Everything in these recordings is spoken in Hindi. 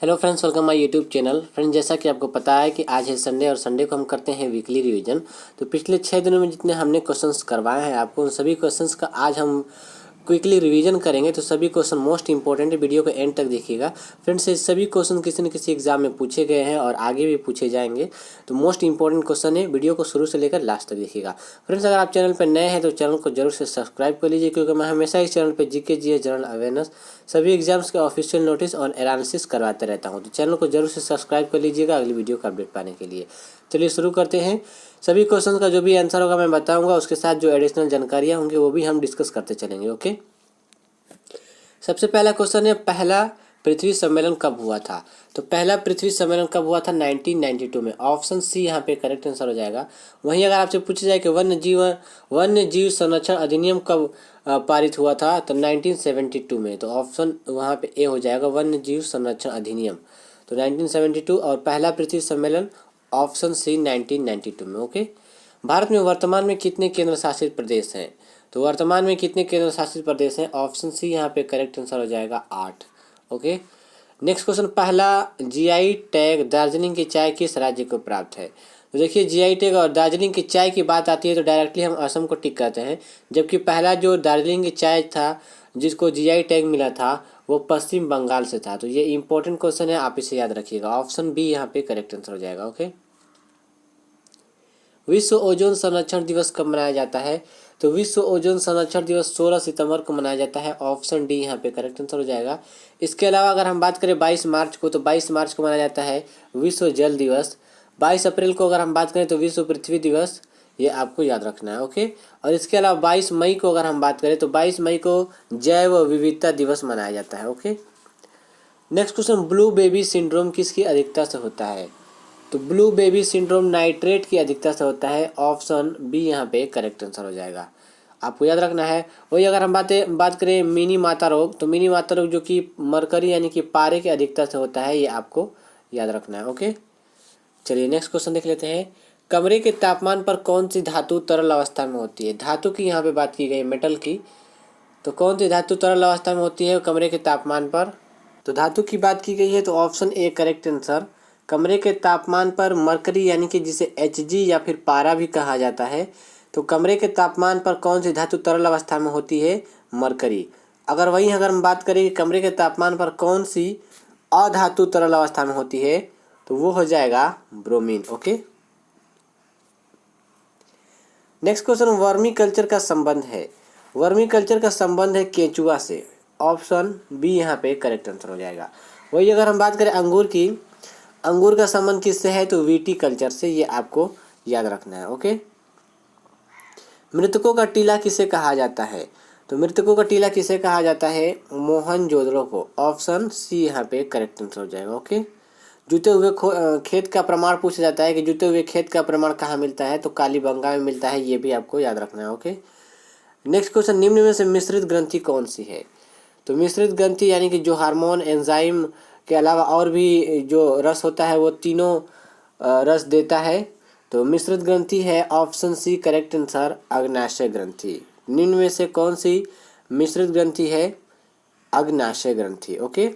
Hello friends, welcome my YouTube channel. Friends, जैसा कि आपको पता है कि आज है संडे और संडे को हम करते हैं वीकली रिवीजन। तो पिछले 6 दिनों में जितने हमने क्वेश्चंस करवाए हैं आपको, उन सभी क्वेश्चंस का आज हम क्विकली रिवीजन करेंगे। तो सभी क्वेश्चन मोस्ट इंपॉर्टेंट है, वीडियो को एंड तक देखिएगा। फ्रेंड्स, ये सभी क्वेश्चन किसी न किसी एग्जाम में पूछे गए हैं और आगे भी पूछे जाएंगे। तो मोस्ट इंपॉर्टेंट क्वेश्चन है, वीडियो को शुरू से लेकर लास्ट तक देखिएगा। फ्रेंड्स, अगर आप चैनल पर नए हैं तो चैनल को जरूर से सब्सक्राइब कर लीजिए, क्योंकि मैं हमेशा इस चैनल पर जीके जीएस जनरल अवेयरनेस सभी एग्जाम्स के ऑफिशियल नोटिस और एनालिसिस करवाते रहता हूँ। तो चैनल को जरूर से सब्सक्राइब कर लीजिएगा अगली वीडियो का अपडेट पाने के लिए। चलिए शुरू करते हैं। सभी क्वेश्चन का जो भी आंसर होगा मैं बताऊंगा, उसके साथ जो एडिशनल जानकारियाँ होंगी वो भी हम डिस्कस करते चलेंगे। ओके, सबसे पहला क्वेश्चन है, पहला पृथ्वी सम्मेलन कब हुआ था? तो पहला पृथ्वी सम्मेलन कब हुआ था? 1992 में। ऑप्शन सी यहाँ पे करेक्ट आंसर हो जाएगा। वहीं अगर आपसे पूछा जाए कि वन्य जीव संरक्षण अधिनियम कब पारित हुआ था, तो 1972 में। तो ऑप्शन वहाँ पे ए हो जाएगा, वन्य जीव संरक्षण अधिनियम। तो 1972 और पहला पृथ्वी सम्मेलन ऑप्शन सी 1992 में। ओके, भारत में वर्तमान में कितने केंद्र शासित प्रदेश हैं? तो वर्तमान में कितने केंद्र शासित प्रदेश हैं? ऑप्शन सी यहाँ पे करेक्ट आंसर हो जाएगा 8। ओके, नेक्स्ट क्वेश्चन, पहला जीआई टैग दार्जिलिंग की चाय किस राज्य को प्राप्त है? तो देखिए, जीआई टैग और दार्जिलिंग की चाय की बात आती है तो डायरेक्टली हम असम को टिक करते हैं, जबकि पहला जो दार्जिलिंग की चाय था जिसको जीआई टैग मिला था वो पश्चिम बंगाल से था। तो ये इंपॉर्टेंट क्वेश्चन है, आप इसे याद रखिएगा। ऑप्शन बी यहाँ पे करेक्ट आंसर हो जाएगा। ओके, विश्व ओजोन संरक्षण दिवस कब मनाया जाता है? तो विश्व ओजोन संरक्षण दिवस 16 सितंबर को मनाया जाता है। ऑप्शन डी यहाँ पे करेक्ट आंसर हो जाएगा। इसके अलावा अगर हम बात करें 22 मार्च को, तो 22 मार्च को मनाया जाता है विश्व जल दिवस। 22 अप्रैल को अगर हम बात करें तो विश्व पृथ्वी दिवस, ये आपको याद रखना है। ओके, और इसके अलावा 22 मई को अगर हम बात करें तो 22 मई को जैव विविधता दिवस मनाया जाता है। Okay, next question, blue baby syndrome किसकी अधिकता से होता है? तो ब्लू बेबी सिंड्रोम नाइट्रेट की अधिकता से होता है। ऑप्शन बी यहाँ पे करेक्ट आंसर हो जाएगा, आपको याद रखना है। वही अगर हम बात करें मिनी माता रोग, तो मिनी माता रोग जो कि मरकरी यानी कि पारे की अधिकता से होता है, ये आपको याद रखना है। ओके, चलिए नेक्स्ट क्वेश्चन देख लेते हैं। कमरे के तापमान पर कौन सी धातु तरल अवस्था में होती है? धातु की यहाँ पे बात की गई, मेटल की। तो कौन सी धातु तरल अवस्था में होती है कमरे के तापमान पर? तो धातु की बात की गई है तो ऑप्शन ए करेक्ट आंसर। कमरे के तापमान पर मरकरी यानी कि जिसे Hg या फिर पारा भी कहा जाता है, तो कमरे के तापमान पर कौन सी धातु तरल अवस्था में होती है? मरकरी। अगर हम बात करें कि कमरे के तापमान पर कौन सी अधातु तरल अवस्था में होती है, तो वो हो जाएगा bromine. Okay, next question, vermi culture का संबंध है। वर्मी कल्चर का संबंध है केंचुआ से। ऑप्शन बी यहाँ पे करेक्ट आंसर हो जाएगा। वही अगर हम बात करें अंगूर की, अंगूर का संबंध किससे है? तो वीटी कल्चर से, ये आपको याद रखना है। ओके, मृतकों का टीला किसे कहा जाता है? तो मृतकों का टीला किसे कहा जाता है? मोहनजोदड़ो को। ऑप्शन सी यहाँ पे करेक्ट आंसर हो जाएगा। ओके, जुते हुए खेत का प्रमाण पूछा जाता है कि जुते हुए खेत का प्रमाण कहाँ मिलता है? तो कालीबंगा में मिलता है, ये भी आपको याद रखना है। ओके, नेक्स्ट क्वेश्चन, निम्न में से मिश्रित ग्रंथि कौन सी है? तो मिश्रित ग्रंथि यानी कि जो हार्मोन एंजाइम के अलावा और भी जो रस होता है वो तीनों रस देता है। तो मिश्रित ग्रंथि है ऑप्शन सी करेक्ट आंसर, अग्नाशय ग्रंथि। निम्न में से कौन सी मिश्रित ग्रंथि है? अग्नाशय ग्रंथि। ओके,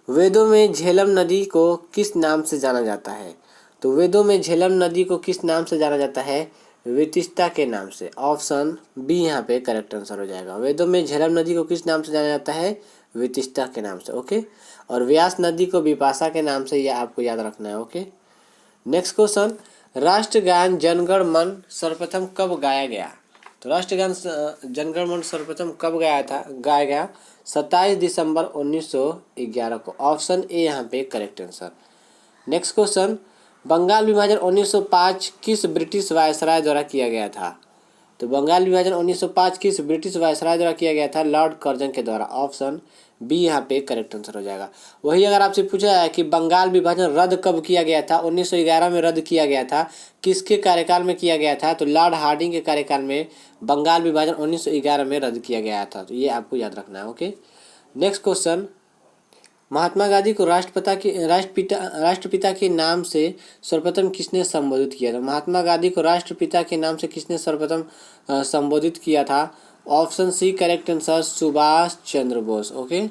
वेदों में झेलम नदी को किस नाम से जाना जाता है? तो वेदों में झेलम नदी को किस नाम से जाना जाता है? वितिष्ठा के नाम से। ऑप्शन बी यहाँ पे करेक्ट आंसर हो जाएगा। वेदों में झेलम नदी को किस नाम से जाना जाता है? वितिष्ठा के नाम से। ओके, और व्यास नदी को विपाशा के नाम से, यह आपको याद रखना है। ओके, नेक्स्ट क्वेश्चन, राष्ट्रगान जनगण मन सर्वप्रथम कब गाया गया? तो राष्ट्रगान जनगण मन सर्वप्रथम कब गाया गया? 27 दिसंबर 1911 को। ऑप्शन ए यहाँ पे correct answer. Next question, Bengal विभाजन 1905 किस ब्रिटिश वायसराय द्वारा किया गया था? तो बंगाल विभाजन 1905 किस ब्रिटिश वायसराय द्वारा किया गया था? लॉर्ड कर्जन के द्वारा। ऑप्शन बी यहाँ पे करेक्ट आंसर हो जाएगा। वही अगर आपसे पूछा है कि बंगाल विभाजन रद्द कब किया गया था? 1911 में रद्द किया गया था। किसके कार्यकाल में किया गया था? तो लॉर्ड हार्डिंग के कार्यकाल में बंगाल विभाजन 1911 में रद्द किया गया था। तो ये आपको याद रखना है। Okay, next question, Mahatma Gandhi को राष्ट्रपिता के नाम से सर्वप्रथम किसने संबोधित किया था? महात्मा गांधी को राष्ट्रपिता के नाम से किसने सर्वप्रथम संबोधित किया था? ऑप्शन सी correct answer, Subhash Chandra Bose. Okay,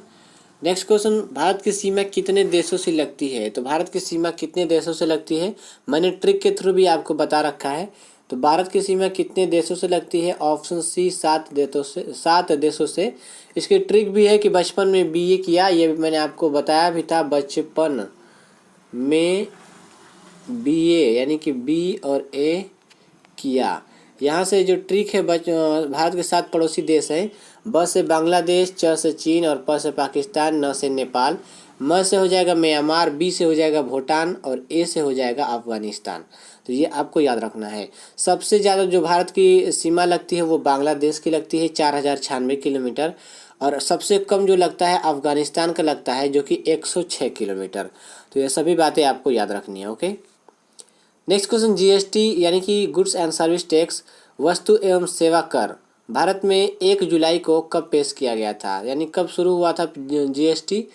next question, Bharat की सीमा कितने देशों से लगती है? तो भारत की सीमा कितने देशों से लगती है, मैंने ट्रिक के थ्रू भी आपको बता रखा है। तो भारत की सीमा कितने देशों से लगती है? ऑप्शन सी 7 देशों से। इसकी ट्रिक भी है कि बचपन में बीए किया, ये मैंने आपको बताया भी था बचपन में, बीए यानी कि बी और ए किया। यहाँ से जो ट्रिक है, भारत के 7 पड़ोसी देश हैं। ब से बांग्लादेश, च से चीन और प से पाकिस्तान, न से नेपाल, म से हो जाएगा म्यांमार, बी से हो जाएगा भूटान और ए से हो जाएगा अफगानिस्तान। तो ये आपको याद रखना है। सबसे ज़्यादा जो भारत की सीमा लगती है वो बांग्लादेश की लगती है 4096 किलोमीटर, और सबसे कम जो लगता है अफगानिस्तान का लगता है जो कि 106 किलोमीटर। तो ये सभी बातें आपको याद रखनी है। ओके, नेक्स्ट क्वेश्चन, जीएसटी यानी कि गुड्स एंड सर्विस टैक्स, वस्तु एवं सेवा कर, भारत में 1 जुलाई को कब पेश किया गया था, यानी कब शुरू हुआ था जीएसटी?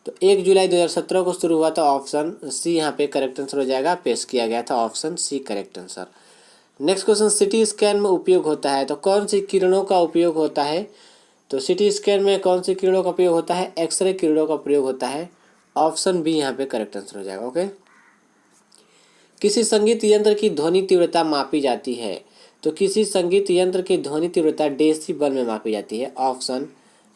तो 1 जुलाई 2017 को शुरू हुआ था। ऑप्शन सी यहाँ पे करेक्ट आंसर हो जाएगा, पेश किया गया था। ऑप्शन सी correct answer. Next question, CT scan में उपयोग होता है, तो कौन सी किरणों का उपयोग होता है? तो सिटी स्कैन में कौन सी किरणों का उपयोग होता है? एक्सरे किरणों का प्रयोग होता है। ऑप्शन बी यहाँ पे करेक्ट आंसर हो जाएगा। ओके, किसी संगीत यंत्र की ध्वनि तीव्रता मापी जाती है, तो किसी संगीत यंत्र की ध्वनि तीव्रता डेसिबल में मापी जाती है। ऑप्शन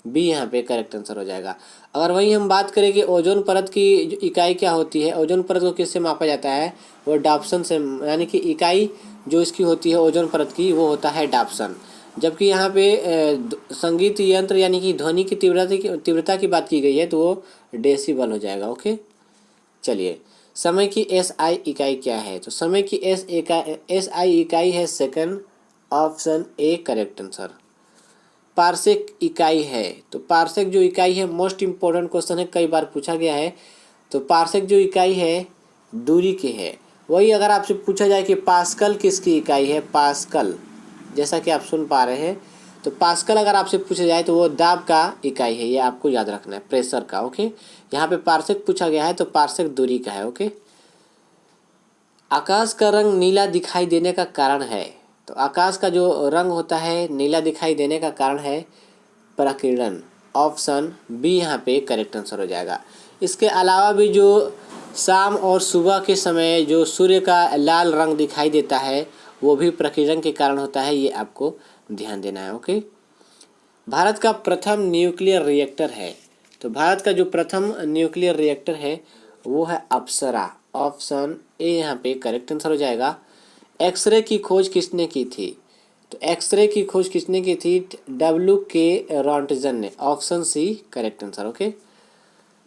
बी यहाँ पे करेक्ट आंसर हो जाएगा। अगर वहीं हम बात करें कि ओजोन परत की जो इकाई क्या होती है, ओजोन परत को किससे मापा जाता है? वो डाप्सन से, यानी कि इकाई जो इसकी होती है ओजोन परत की वो होता है डाप्सन। जबकि यहाँ पे संगीत यंत्र यानी कि ध्वनि की तीव्रता की बात की गई है तो वो डेसिबल हो जाएगा। ओके, चलिए, समय की एसआई इकाई क्या है? तो समय की एसआई इकाई है second. Option a correct answer. Parsec इकाई है, तो पार्सेक जो इकाई है मोस्ट इम्पोर्टेंट क्वेश्चन है, कई बार पूछा गया है। तो पार्सेक जो इकाई है दूरी की है। वही अगर आपसे पूछा जाए कि पास्कल किसकी इकाई है, पास्कल, जैसा कि आप सुन पा रहे हैं, तो पास्कल अगर आपसे पूछा जाए तो वो दाब का इकाई है, ये आपको याद रखना है, प्रेशर का। ओके, यहाँ पे पार्सेक पूछा गया है तो पार्सेक दूरी का है। ओके, आकाश का रंग नीला दिखाई देने का कारण है, तो आकाश का जो रंग होता है नीला दिखाई देने का कारण है प्रकीर्णन। ऑप्शन बी यहाँ पे करेक्ट आंसर हो जाएगा। इसके अलावा भी जो शाम और सुबह के समय जो सूर्य का लाल रंग दिखाई देता है वो भी प्रकीर्णन के कारण होता है, ये आपको ध्यान देना है। ओके, भारत का प्रथम न्यूक्लियर रिएक्टर है, तो भारत का जो प्रथम न्यूक्लियर रिएक्टर है वो है अप्सरा। ऑप्शन ए यहाँ पे करेक्ट आंसर हो जाएगा। एक्सरे की खोज किसने की थी? तो एक्सरे की खोज किसने की थी? W.K. रॉन्टजन ने। ऑप्शन सी correct answer. Okay,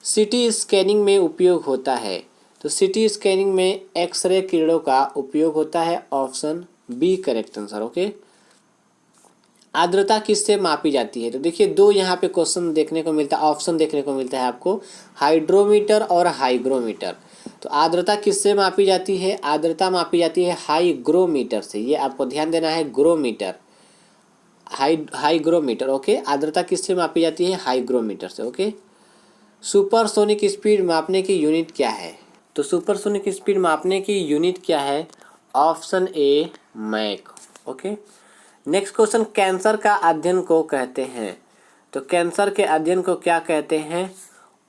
CT scanning में उपयोग होता है, तो सिटी स्कैनिंग में एक्सरे किरणों का उपयोग होता है। Option B correct answer. Okay, आर्द्रता किससे मापी जाती है? तो देखिए दो यहाँ पे क्वेश्चन देखने को मिलता है, ऑप्शन देखने को मिलता है आपको, हाइड्रोमीटर और हाइग्रोमीटर। तो आर्द्रता किससे मापी जाती है? आर्द्रता मापी जाती है हाईग्रोमीटर से, ये आपको ध्यान देना है, ग्रोमीटर, हाईग्रोमीटर। ओके, आर्द्रता किससे मापी जाती है? हाईग्रोमीटर से। ओके, सुपरसोनिक स्पीड मापने की यूनिट क्या है? तो सुपरसोनिक स्पीड मापने की यूनिट क्या है? Option A Mach. Okay, next question, cancer का अध्ययन को कहते हैं, तो कैंसर के अध्ययन को क्या कहते हैं?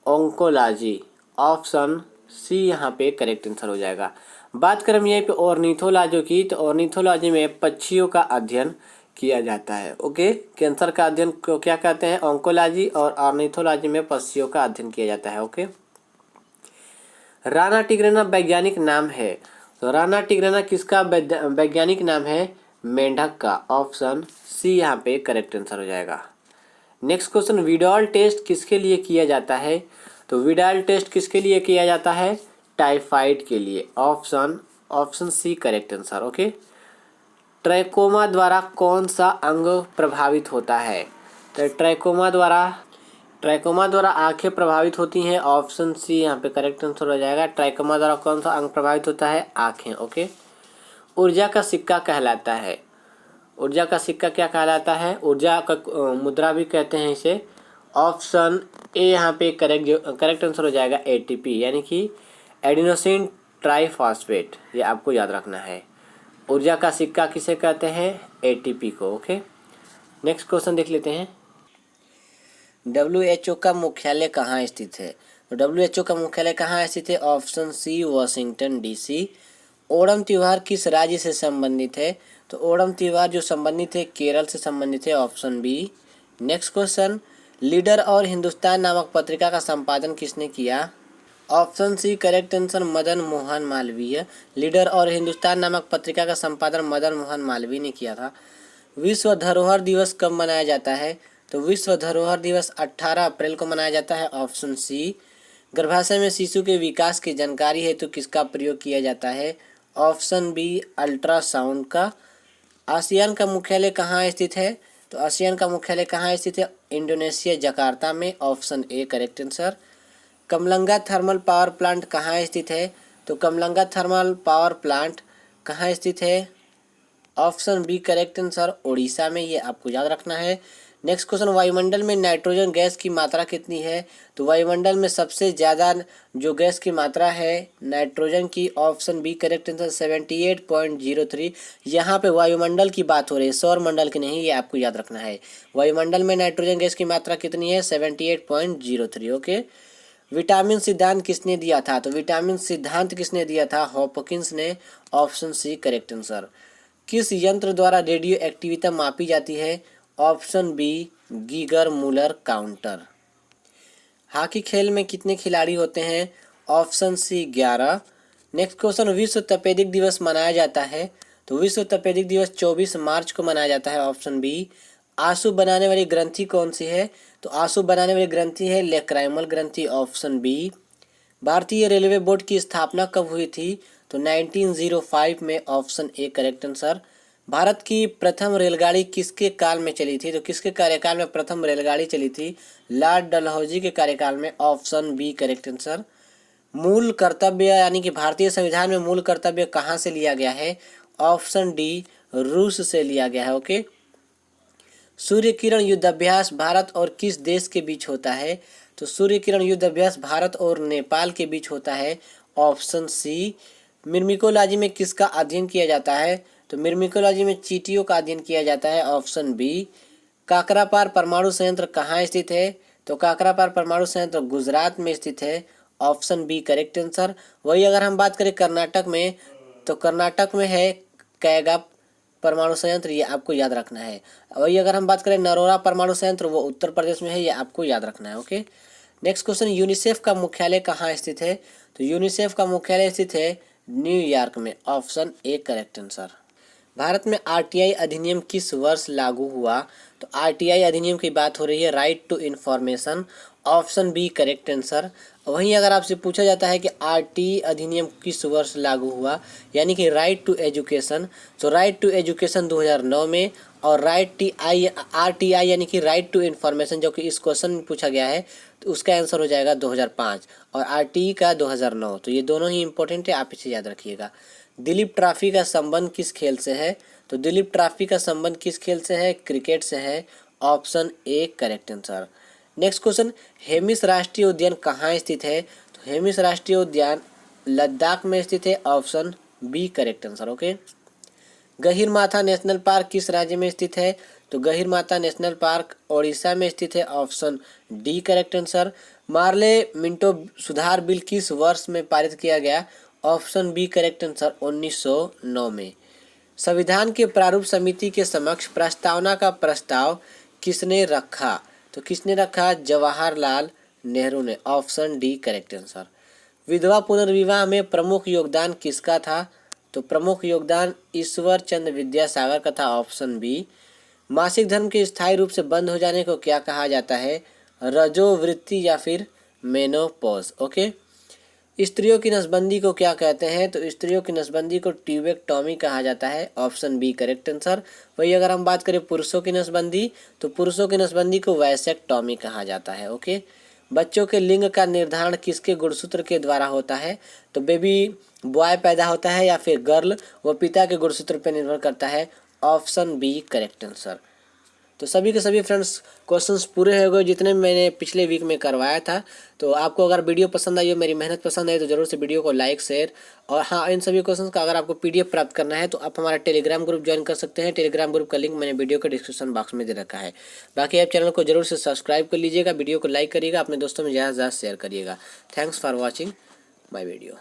ओंकोलॉजी। ऑप्शन सी यहाँ पे करेक्ट आंसर हो जाएगा। बात करें हम यहीं पे ऑर्निथोलॉजी की, तो ऑर्निथोलॉजी में पक्षियों का अध्ययन किया जाता है। ओके, कैंसर का अध्ययन को क्या कहते हैं? ओंकोलॉजी, और ऑर्निथोलॉजी में पक्षियों का अध्ययन किया जाता है। ओके, राणा टिग्रिना वैज्ञानिक नाम है, तो राणा टिग्रिना किसका वैज्ञानिक नाम है? मेंढक का। ऑप्शन सी यहाँ पे करेक्ट आंसर हो जाएगा। नेक्स्ट क्वेश्चन, विडाल टेस्ट किसके लिए किया जाता है? तो विडाल टेस्ट किसके लिए किया जाता है? टाइफाइड के लिए। ऑप्शन सी करेक्ट आंसर। ओके, ट्रैकोमा द्वारा कौन सा अंग प्रभावित होता है? तो ट्रैकोमा द्वारा आंखें प्रभावित होती हैं। ऑप्शन सी यहाँ पे करेक्ट आंसर हो जाएगा। ट्रैकोमा द्वारा कौन सा अंग प्रभावित होता है? आंखें। ओके, ऊर्जा का सिक्का कहलाता है, ऊर्जा का सिक्का क्या कहलाता है? ऊर्जा का मुद्रा भी कहते हैं इसे। ऑप्शन ए यहाँ पे करेक्ट आंसर हो जाएगा एटीपी, यानी कि एडिनोसिन ट्राइफॉस्फेट, ये आपको याद रखना है। ऊर्जा का सिक्का किसे कहते हैं? एटीपी को। ओके, नेक्स्ट क्वेश्चन देख लेते हैं। WHO का मुख्यालय कहाँ स्थित है? तो WHO का मुख्यालय कहाँ स्थित है? Option C Washington DC। Onam त्योहार किस राज्य से संबंधित है? तो ओणम त्योहार जो संबंधित है केरल से संबंधित है, option B. Next question, leader और हिंदुस्तान नामक पत्रिका का संपादन किसने किया? ऑप्शन सी correct answer, Madan Mohan Malviya. Leader और हिंदुस्तान नामक पत्रिका का संपादन मदन मोहन मालवीय ने किया था। विश्व धरोहर दिवस कब मनाया जाता है? तो विश्व धरोहर दिवस 18 अप्रैल को मनाया जाता है, ऑप्शन सी। गर्भाशय में शिशु के विकास की जानकारी हेतु किसका प्रयोग किया जाता है? ऑप्शन बी अल्ट्रासाउंड का। आसियान का मुख्यालय कहाँ स्थित है? तो आसियान का मुख्यालय कहाँ स्थित है? इंडोनेशिया जकार्ता में, option a correct answer. Kamalanga thermal power plant कहाँ स्थित है? तो कमलंगा थर्मल पावर प्लांट कहाँ स्थित है? Option B correct answer, Odisha में, ये आपको याद रखना है। नेक्स्ट क्वेश्चन, वायुमंडल में नाइट्रोजन गैस की मात्रा कितनी है? तो वायुमंडल में सबसे ज़्यादा जो गैस की मात्रा है नाइट्रोजन की, ऑप्शन बी करेक्ट आंसर 78.03। यहाँ पे वायुमंडल की बात हो रही है, सौर मंडल की नहीं, ये आपको याद रखना है। वायुमंडल में नाइट्रोजन गैस की मात्रा कितनी है? 78.03। ओके। विटामिन सिद्धांत किसने दिया था? तो विटामिन सिद्धांत किसने दिया था? हॉपकिंस ने, ऑप्शन सी करेक्ट आंसर। किस यंत्र द्वारा रेडियो एक्टिविटी मापी जाती है? Option B Geiger Muller counter. Hockey खेल में कितने खिलाड़ी होते हैं? Option C 11। नेक्स्ट क्वेश्चन, विश्व तपेदिक दिवस मनाया जाता है? तो विश्व तपेदिक दिवस 24 मार्च को मनाया जाता है, ऑप्शन बी। आंसू बनाने वाली ग्रंथि कौन सी है? तो आंसू बनाने वाली ग्रंथि है लेक्राइमल ग्रंथि, ऑप्शन बी। भारतीय रेलवे बोर्ड की स्थापना कब हुई थी? तो 1905 में, option a correct answer. Bharat की प्रथम रेलगाड़ी किसके काल में चली थी? तो किसके कार्यकाल में प्रथम रेलगाड़ी चली थी? लॉर्ड डलहौजी के कार्यकाल में, ऑप्शन बी करेक्ट आंसर। मूल कर्तव्य यानी कि भारतीय संविधान में मूल कर्तव्य कहाँ से लिया गया है? ऑप्शन डी रूस से लिया गया है। ओके। सूर्य किरण युद्धाभ्यास भारत और किस देश के बीच होता है? तो सूर्य किरण युद्धाभ्यास भारत और नेपाल के बीच होता है, ऑप्शन सी। मिर्मिकोलॉजी में किसका अध्ययन किया जाता है? तो मिर्मिकोलॉजी में चींटियों का अध्ययन किया जाता है, ऑप्शन बी। काकरापार परमाणु संयंत्र कहाँ स्थित है? तो काकरापार परमाणु संयंत्र गुजरात में स्थित है, ऑप्शन बी करेक्ट आंसर। वही अगर हम बात करें कर्नाटक में, तो कर्नाटक में है कैगा परमाणु संयंत्र, ये आपको याद रखना है। वही अगर हम बात करें नरोरा परमाणु संयंत्र, वो उत्तर प्रदेश में है, ये आपको याद रखना है। ओके। नेक्स्ट क्वेश्चन, यूनिसेफ का मुख्यालय कहाँ स्थित है? तो यूनिसेफ का मुख्यालय स्थित है न्यूयॉर्क में, option a correct answer. Bharat में आरटीआई अधिनियम किस वर्ष लागू हुआ? तो आरटीआई अधिनियम की बात हो रही है right to information, option B correct answer. वहीं अगर आपसे पूछा जाता है कि आरटी अधिनियम किस वर्ष लागू हुआ, यानी कि राइट टू एजुकेशन, तो राइट टू एजुकेशन 2009 में, और आरटीआई यानी कि राइट टू इन्फॉर्मेशन जो कि इस क्वेश्चन में पूछा गया है, तो उसका आंसर हो जाएगा 2005, और आरटीई का 2009। तो ये दोनों ही इंपॉर्टेंट है, आप इसे याद रखिएगा। दिलीप ट्रॉफी का संबंध किस खेल से है? तो दिलीप ट्रॉफी का संबंध किस खेल से है? क्रिकेट से है, option a correct answer. Next question, Hemis राष्ट्रीय उद्यान कहाँ स्थित है? तो हेमिस राष्ट्रीय उद्यान लद्दाख में स्थित है, option B correct answer. Okay. Gahirmatha national park किस राज्य में स्थित है? तो गहीरमाथा नेशनल पार्क ओडिशा में स्थित है, option D correct answer. Morley Minto सुधार बिल किस वर्ष में पारित किया गया? ऑप्शन बी करेक्ट आंसर 1909 में। संविधान के प्रारूप समिति के समक्ष प्रस्तावना का प्रस्ताव किसने रखा? तो किसने रखा? जवाहरलाल नेहरू ने, ऑप्शन डी करेक्ट आंसर। विधवा पुनर्विवाह में प्रमुख योगदान किसका था? तो प्रमुख योगदान ईश्वर चंद्र विद्यासागर का था, ऑप्शन बी। मासिक धर्म के स्थायी रूप से बंद हो जाने को क्या कहा जाता है? रजोवृत्ति या फिर मेनोपॉज। ओके। स्त्रियों की नसबंदी को क्या कहते हैं? तो स्त्रियों की नसबंदी को ट्यूबेक्टॉमी कहा जाता है, ऑप्शन बी करेक्ट आंसर। वही अगर हम बात करें पुरुषों की नसबंदी, तो पुरुषों की नसबंदी को वैसेक्टॉमी कहा जाता है। ओके। बच्चों के लिंग का निर्धारण किसके गुणसूत्र के द्वारा होता है? तो बेबी बॉय पैदा होता है या फिर गर्ल, वो पिता के गुणसूत्र पर निर्भर करता है, ऑप्शन बी करेक्ट आंसर। तो सभी के सभी फ्रेंड्स क्वेश्चंस पूरे हो गए जितने मैंने पिछले वीक में करवाया था। तो आपको अगर वीडियो पसंद आई हो, मेरी मेहनत पसंद आई तो ज़रूर से वीडियो को लाइक शेयर, और हाँ, इन सभी क्वेश्चंस का अगर आपको PDF प्राप्त करना है तो आप हमारा टेलीग्राम ग्रुप ज्वाइन कर सकते हैं। टेलीग्राम ग्रुप का लिंक मैंने वीडियो के डिस्क्रिप्शन बॉक्स में दे रखा है। बाकी आप चैनल को जरूर से सब्सक्राइब कर लीजिएगा, वीडियो को लाइक करिएगा, अपने दोस्तों में ज़्यादा से ज़्यादा शेयर करिएगा। Thanks for watching my video.